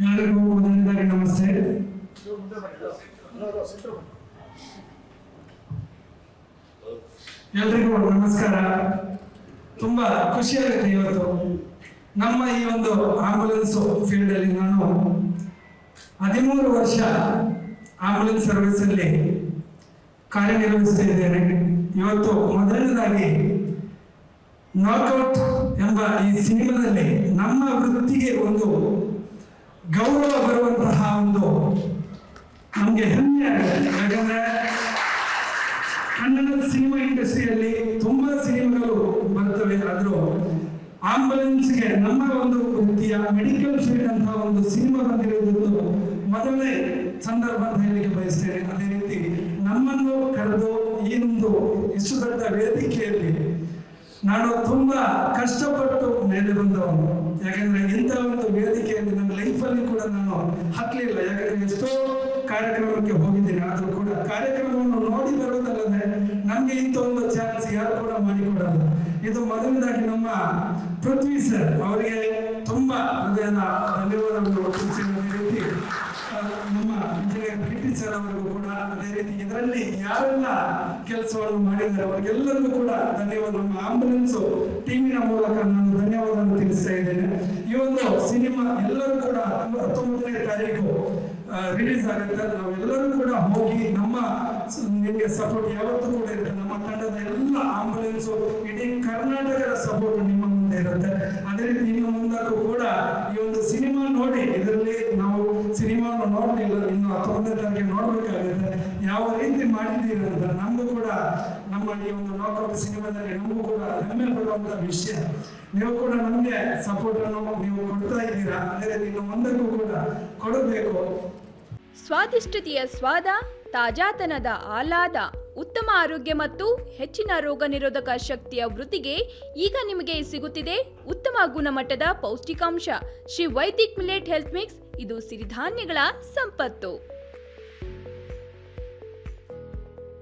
ಎಲ್ಲರಿಗೂ ಮೊದಲನೇದಾಗಿ ನಮಸ್ತೆ. ಎಲ್ರಿಗೂ ನಮಸ್ಕಾರ. ತುಂಬಾ ಖುಷಿಯಾಗುತ್ತೆ ಇವತ್ತು ನಮ್ಮ ಈ ಒಂದು ಆಂಬುಲೆನ್ಸ್ ಫೀಲ್ಡ್ ಅಲ್ಲಿ ನಾನು 13 ವರ್ಷ ಆಂಬುಲೆನ್ಸ್ ಸರ್ವಿಸ್ ಅಲ್ಲಿ ಕಾರ್ಯನಿರ್ವಹಿಸ್ತಾ ಇದ್ದೇನೆ. ಇವತ್ತು ಮೊದಲನೇದಾಗಿ ನಾಕ್ಔಟ್ ಎಂಬ ಈ ಸಿನಿಮಾದಲ್ಲಿ ನಮ್ಮ ವೃತ್ತಿಗೆ ಒಂದು ಗೌರವ ಬರುವಂತಹ ಒಂದು ನಮಗೆ ಹೆಮ್ಮೆ ಆಗಿದೆ. ಯಾಕಂದ್ರೆ ಕನ್ನಡ ಸಿನಿಮಾ ಇಂಡಸ್ಟ್ರಿಯಲ್ಲಿ ತುಂಬಾ ಸಿನಿಮಾಗಳು ಬರ್ತವೆ, ಆದ್ರೂ ಆಂಬುಲೆನ್ಸ್ಗೆ ನಮ್ಮ ಒಂದು ವೃತ್ತಿಯ ಮೆಡಿಕಲ್ ಫೀಲ್ಡ್ ಅಂತ ಒಂದು ಸಿನಿಮಾ ಬಂದಿರುವುದು ಮೊದಲನೇ ಸಂದರ್ಭ ಅಂತ ಹೇಳಲಿಕ್ಕೆ ಬಯಸ್ತೇನೆ. ಅದೇ ರೀತಿ ನಮ್ಮನ್ನು ಕರೆದು ಈ ಒಂದು ಇಷ್ಟು ದೊಡ್ಡ ವೇದಿಕೆಯಲ್ಲಿ ನಾನು ತುಂಬಾ ಕಷ್ಟಪಟ್ಟು ಮೇಲೆ ಬಂದವನು. ಯಾಕಂದ್ರೆ ಇಂಥ ಒಂದು ವೇದಿಕೆಯಲ್ಲಿ ನನ್ನ ಲೈಫಲ್ಲಿ ಕೂಡ ನಾನು ಹತ್ತಲಿಲ್ಲ. ಯಾಕಂದ್ರೆ ಎಷ್ಟೋ ಕಾರ್ಯಕ್ರಮಕ್ಕೆ ಹೋಗಿದ್ದೀನಿ, ಆದ್ರೂ ಕೂಡ ಕಾರ್ಯಕ್ರಮವನ್ನು ನೋಡಿ ಬರುವುದಲ್ಲದೆ ನಮ್ಗೆ ಇಂಥ ಒಂದು ಚಾನ್ಸ್ ಯಾರು ಕೂಡ ಮಾಡಿಕೊಡಲ್ಲ. ಇದು ಮೊದಲನೇದಾಗಿ ನಮ್ಮ ಪೃಥ್ವಿ ಸರ್ ಅವರಿಗೆ ತುಂಬಾ ಹೃದಯದ ಧನ್ಯವಾದಗಳು ತಿಳಿಸಿದ ರೀತಿ ನಮ್ಮ ಇಂಜಿನಿಯರ್ ಕಿಟ್ಟಿ ಸರ್ ಅವರಿಗೂ ಕೂಡ ಅದೇ ರೀತಿ ಇದರಲ್ಲಿ ಯಾರೆಲ್ಲ ಕೆಲಸವನ್ನು ಮಾಡಿದ್ದಾರೆ ಅವರಿಗೆಲ್ಲರಿಗೂ ಕೂಡ ಧನ್ಯವಾದ. ನಮ್ಮ ಆಂಬುಲೆನ್ಸ್ ಟೀಮಿನ ಮೂಲಕ ನಾನು ಧನ್ಯವಾದವನ್ನು ತಿಳಿಸ್ತಾ ಇದ್ದೇನೆ. ಈ ಒಂದು ಸಿನಿಮಾ ಎಲ್ಲರೂ ಕೂಡ 19ನೇ ತಾರೀಕು ರಿಲೀಸ್ ಆಗುತ್ತೆ. ನಾವೆಲ್ಲರೂ ಕೂಡ ಹೋಗಿ ನಮ್ಮ ನಿಮಗೆ ಸಪೋರ್ಟ್ ಯಾವತ್ತೂ ಕೂಡ ಇರುತ್ತೆ. ನಮ್ಮ ತಂಡದ ಎಲ್ಲ ಆಂಬುಲೆನ್ಸ್ ಇಡೀ ಕರ್ನಾಟಕದ ಸಪೋರ್ಟ್ ನಿಮ್ಮ ಮುಂದೆ ಇರುತ್ತೆ. ಅದೇ ರೀತಿ ಇನ್ನು ಮುಂದಕ್ಕೂ ಕೂಡ ಈ ಒಂದು ಸಿನಿಮಾ ನೋಡಿ, ಇದರಲ್ಲಿ ನಾವು ಸಿನಿಮಾವನ್ನು ನೋಡಲಿಲ್ಲ, ಇನ್ನು 19ನೇ ತಾರೀಕಿಗೆ ನೋಡ್ಬೇಕಾಗುತ್ತೆ. ಯಾವ ರೀತಿ ಮಾಡಿದ್ದೀರಿ ಅಂತ ನಮಗೂ ಕೂಡ ನಮ್ಮ ಈ ಒಂದು ನಾಕ್ಔಟ್ ಸಿನಿಮಾದಲ್ಲಿ ನಮಗೂ ಕೂಡ ಹೆಮ್ಮೆ ಪಡುವಂತ ವಿಷಯ. ನೀವು ಕೂಡ ನಮಗೆ ಸಪೋರ್ಟ್ ಅನ್ನು ನೀವು ಕೊಡ್ತಾ ಇದ್ದೀರಾ, ಅದೇ ರೀತಿ ಇನ್ನು ಮುಂದಕ್ಕೂ ಕೂಡ ಕೊಡಬೇಕು. ಸ್ವಾದಿಷ್ಟತೆಯ ಸ್ವಾದ, ತಾಜಾತನದ ಆಹ್ಲಾದ, ಉತ್ತಮ ಆರೋಗ್ಯ ಮತ್ತು ಹೆಚ್ಚಿನ ರೋಗ ನಿರೋಧಕ ಶಕ್ತಿಯ ವೃದ್ಧಿಗೆ ಈಗ ನಿಮಗೆ ಸಿಗುತ್ತಿದೆ ಉತ್ತಮ ಗುಣಮಟ್ಟದ ಪೌಷ್ಟಿಕಾಂಶ Shri Vaidik millet health mix. ಇದು ಸಿರಿಧಾನ್ಯಗಳ ಸಂಪತ್ತು.